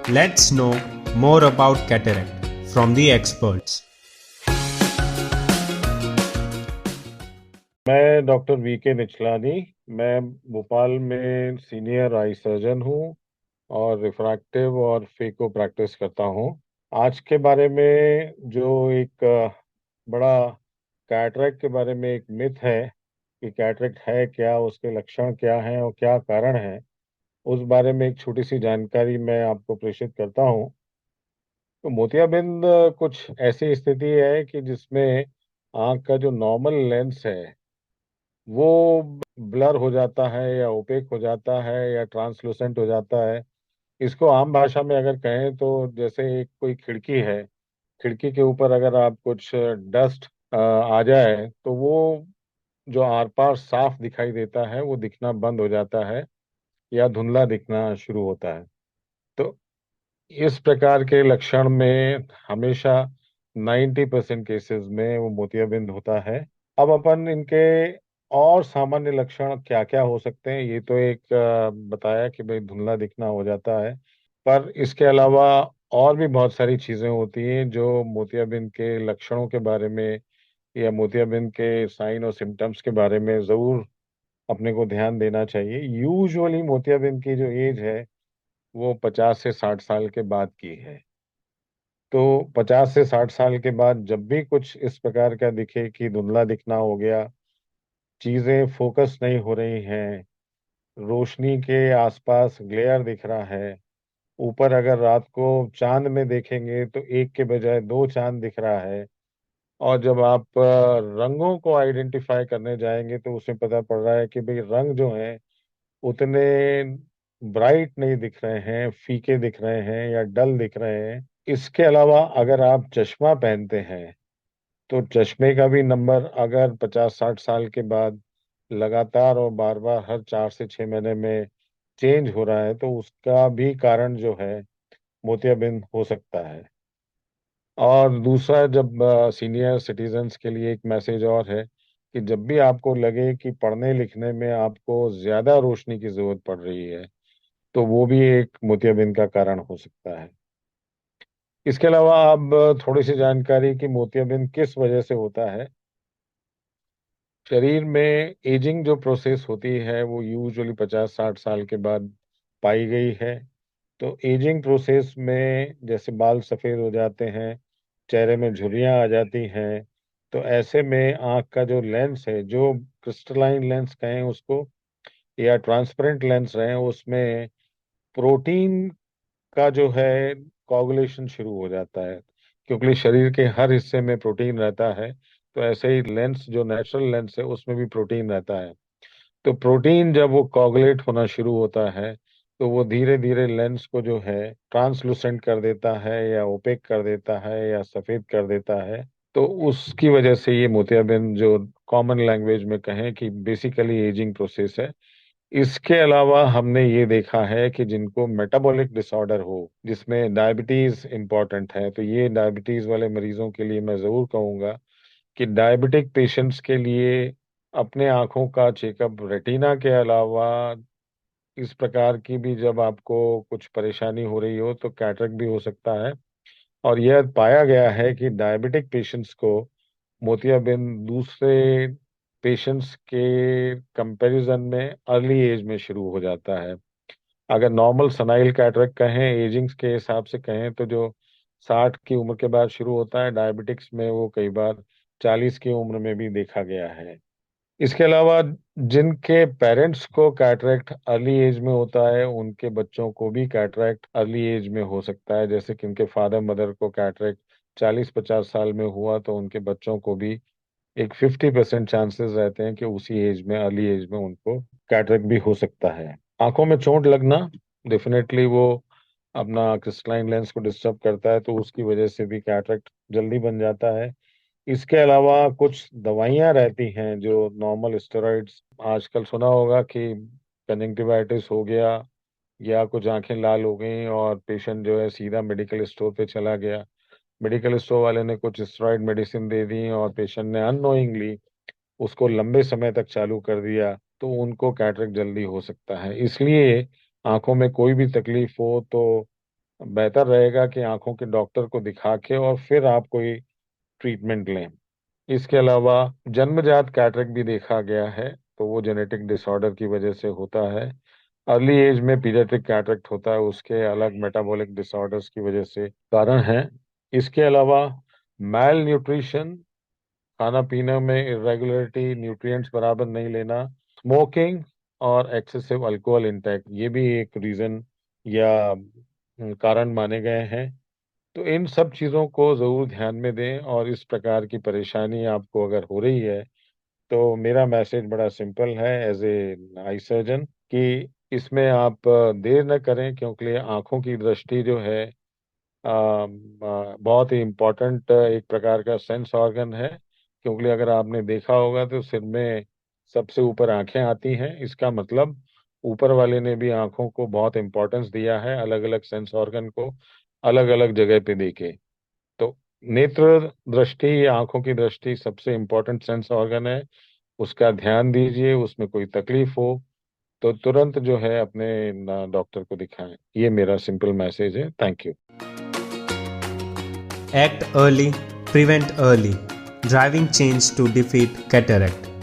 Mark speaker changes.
Speaker 1: Let's know more about cataract from the experts.
Speaker 2: मैं doctor V के निचलानी। मैं भोपाल में सीनियर आई सर्जन हूँ और रिफ्रैक्टिव और फेको प्रैक्टिस करता हूँ। आज के बारे में जो एक बड़ा कैटरेक्ट के बारे में एक मिथ है कि कैटरेक्ट है क्या, उसके लक्षण क्या हैं और क्या कारण है, उस बारे में एक छोटी सी जानकारी मैं आपको प्रेषित करता हूँ। तो मोतियाबिंद कुछ ऐसी स्थिति है कि जिसमें आंख का जो नॉर्मल लेंस है वो ब्लर हो जाता है या ओपेक हो जाता है या ट्रांसलूसेंट हो जाता है। इसको आम भाषा में अगर कहें तो जैसे एक कोई खिड़की है, खिड़की के ऊपर अगर आप कुछ डस्ट आ जाए तो वो जो आर पार साफ दिखाई देता है वो दिखना बंद हो जाता है या धुंधला दिखना शुरू होता है। तो इस प्रकार के लक्षण में हमेशा 90% केसेस में वो मोतियाबिंद होता है। अब अपन इनके और सामान्य लक्षण क्या क्या हो सकते हैं, ये तो एक बताया कि भाई धुंधला दिखना हो जाता है, पर इसके अलावा और भी बहुत सारी चीजें होती हैं जो मोतियाबिंद के लक्षणों के बारे में या मोतियाबिंद के साइन और सिम्टम्स के बारे में जरूर अपने को ध्यान देना चाहिए। यूजुअली मोतियाबिंद की जो एज है वो 50 से 60 साल के बाद की है। तो 50 से 60 साल के बाद जब भी कुछ इस प्रकार का दिखे कि धुंधला दिखना हो गया, चीजें फोकस नहीं हो रही हैं, रोशनी के आसपास ग्लेयर दिख रहा है, ऊपर अगर रात को चांद में देखेंगे तो एक के बजाय दो चांद दिख रहा है, और जब आप रंगों को आइडेंटिफाई करने जाएंगे तो उसमें पता पड़ रहा है कि भाई रंग जो हैं उतने ब्राइट नहीं दिख रहे हैं, फीके दिख रहे हैं या डल दिख रहे हैं। इसके अलावा अगर आप चश्मा पहनते हैं तो चश्मे का भी नंबर अगर 50 60 साल के बाद लगातार और बार बार हर 4 से 6 महीने में चेंज हो रहा है तो उसका भी कारण जो है मोतियाबिंद हो सकता है। और दूसरा, जब सीनियर सिटीजन्स के लिए एक मैसेज और है कि जब भी आपको लगे कि पढ़ने लिखने में आपको ज्यादा रोशनी की जरूरत पड़ रही है तो वो भी एक मोतियाबिंद का कारण हो सकता है। इसके अलावा अब थोड़ी सी जानकारी कि मोतियाबिंद किस वजह से होता है। शरीर में एजिंग जो प्रोसेस होती है वो यूजुअली 50 60 साल के बाद पाई गई है। तो एजिंग प्रोसेस में जैसे बाल सफेद हो जाते हैं, चेहरे में झुर्रियां आ जाती हैं, तो ऐसे में आंख का जो लेंस है, जो क्रिस्टलाइन लेंस कहें उसको या ट्रांसपेरेंट लेंस रहे, उसमें प्रोटीन का जो है कोगुलेशन शुरू हो जाता है। क्योंकि शरीर के हर हिस्से में प्रोटीन रहता है, तो ऐसे ही लेंस जो नेचुरल लेंस है उसमें भी प्रोटीन रहता है। तो प्रोटीन जब वो कोगुलेट होना शुरू होता है तो वो धीरे धीरे लेंस को जो है ट्रांसलूसेंट कर देता है या ओपेक कर देता है या सफेद कर देता है। तो उसकी वजह से ये मोतियाबिंद जो कॉमन लैंग्वेज में कहें कि बेसिकली एजिंग प्रोसेस है। इसके अलावा हमने ये देखा है कि जिनको मेटाबॉलिक डिसऑर्डर हो, जिसमें डायबिटीज इंपॉर्टेंट है, तो ये डायबिटीज वाले मरीजों के लिए मैं जरूर कहूंगा कि डायबिटिक पेशेंट्स के लिए अपने आंखों का चेकअप रेटिना के अलावा इस प्रकार की भी जब आपको कुछ परेशानी हो रही हो तो कैटरेक्ट भी हो सकता है। और यह पाया गया है कि डायबिटिक पेशेंट्स को मोतियाबिंद दूसरे पेशेंट्स के कंपैरिजन में अर्ली एज में शुरू हो जाता है। अगर नॉर्मल सनाइल कैटरेक्ट कहें, एजिंग के हिसाब से कहें, तो जो 60 की उम्र के बाद शुरू होता है, डायबिटिक्स में वो कई बार 40 की उम्र में भी देखा गया है। इसके अलावा जिनके पेरेंट्स को कैटरेक्ट अर्ली एज में होता है उनके बच्चों को भी कैटरेक्ट अर्ली एज में हो सकता है। जैसे कि उनके फादर मदर को कैटरेक्ट 40 50 साल में हुआ तो उनके बच्चों को भी एक 50% चांसेस रहते हैं कि उसी एज में, अर्ली एज में, उनको कैटरेक्ट भी हो सकता है। आंखों में चोट लगना, डेफिनेटली वो अपना क्रिस्टलाइन लेंस को डिस्टर्ब करता है तो उसकी वजह से भी कैटरेक्ट जल्दी बन जाता है। इसके अलावा कुछ दवाइयाँ रहती हैं जो नॉर्मल स्टेरॉइड्स, आजकल सुना होगा कि कंजंक्टिवाइटिस हो गया या कुछ आंखें लाल हो गई और पेशेंट जो है सीधा मेडिकल स्टोर पे चला गया, मेडिकल स्टोर वाले ने कुछ स्टेरॉइड मेडिसिन दे दी और पेशेंट ने अननोइंगली उसको लंबे समय तक चालू कर दिया, तो उनको कैटरेक्ट जल्दी हो सकता है। इसलिए आंखों में कोई भी तकलीफ हो तो बेहतर रहेगा कि आंखों के डॉक्टर को दिखा के और फिर आप कोई ट्रीटमेंट लें। इसके अलावा जन्मजात कैटरेक्ट भी देखा गया है, तो वो जेनेटिक डिसऑर्डर की वजह से होता है। अर्ली एज में पीडियाट्रिक कैटरेक्ट होता है, उसके अलग मेटाबॉलिक डिसऑर्डर्स की वजह से कारण है। इसके अलावा मैल न्यूट्रिशन, खाना पीने में इरेगुलरिटी, न्यूट्रिएंट्स बराबर नहीं लेना, स्मोकिंग और एक्सेसिव अल्कोहल इंटेक, ये भी एक रीजन या कारण माने गए हैं। तो इन सब चीज़ों को ज़रूर ध्यान में दें, और इस प्रकार की परेशानी आपको अगर हो रही है तो मेरा मैसेज बड़ा सिंपल है एज ए आई सर्जन, कि इसमें आप देर न करें, क्योंकि आंखों की दृष्टि जो है बहुत ही इम्पोर्टेंट एक प्रकार का सेंस ऑर्गन है। क्योंकि अगर आपने देखा होगा तो सिर में सबसे ऊपर आंखें आती हैं, इसका मतलब ऊपर वाले ने भी आंखों को बहुत इम्पोर्टेंस दिया है, अलग अलग सेंस ऑर्गन को अलग अलग जगह पे देके। तो नेत्र दृष्टि या आंखों की दृष्टि सबसे इम्पोर्टेंट सेंस ऑर्गन है, उसका ध्यान दीजिए। उसमें कोई तकलीफ हो तो तुरंत जो है अपने डॉक्टर को दिखाएं। ये मेरा सिंपल मैसेज है। Thank you.
Speaker 1: Act early, prevent early, driving change to defeat cataract.